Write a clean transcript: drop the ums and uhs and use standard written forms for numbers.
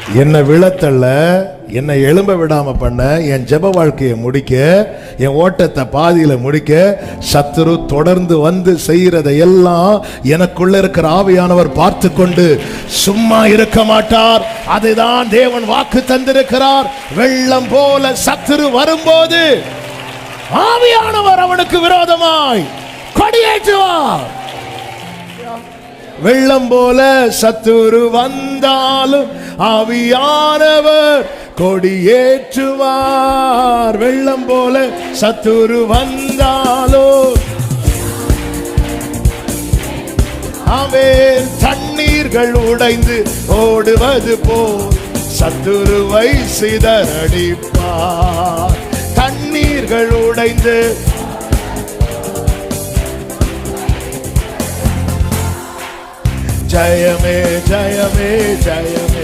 என்னை விழத்தள்ள, என்னை எழும்ப விடாம பண்ண, என் ஜெப வாழ்க்கையை முடிக்க, என் ஓட்டத்தை பாதியில முடிக்க சத்துரு தொடர்ந்து வந்து செய்யறதை எல்லாம் எனக்குள்ள இருக்கிற ஆவியானவர் பார்த்து கொண்டு சும்மா இருக்க மாட்டார். அதுதான் தேவன் வாக்கு தந்திருக்கிறார். வெள்ளம் போல சத்துரு வரும்போது ஆவியானவர் அவனுக்கு விரோதமாய் கொடியேற்றுவார். வெள்ளம் போல சத்துரு வந்தாலும் ஆவியானவர் கொடியேற்றுவார். வெள்ளம் போல சத்துரு வந்தாலும் அவன் தண்ணீர்கள் உடைந்து ஓடுவது போல் சத்துருவை சிதறடிப்பார். தண்ணீர்கள் உடைந்து ஜெயமே ஜெயமே ஜெயமே.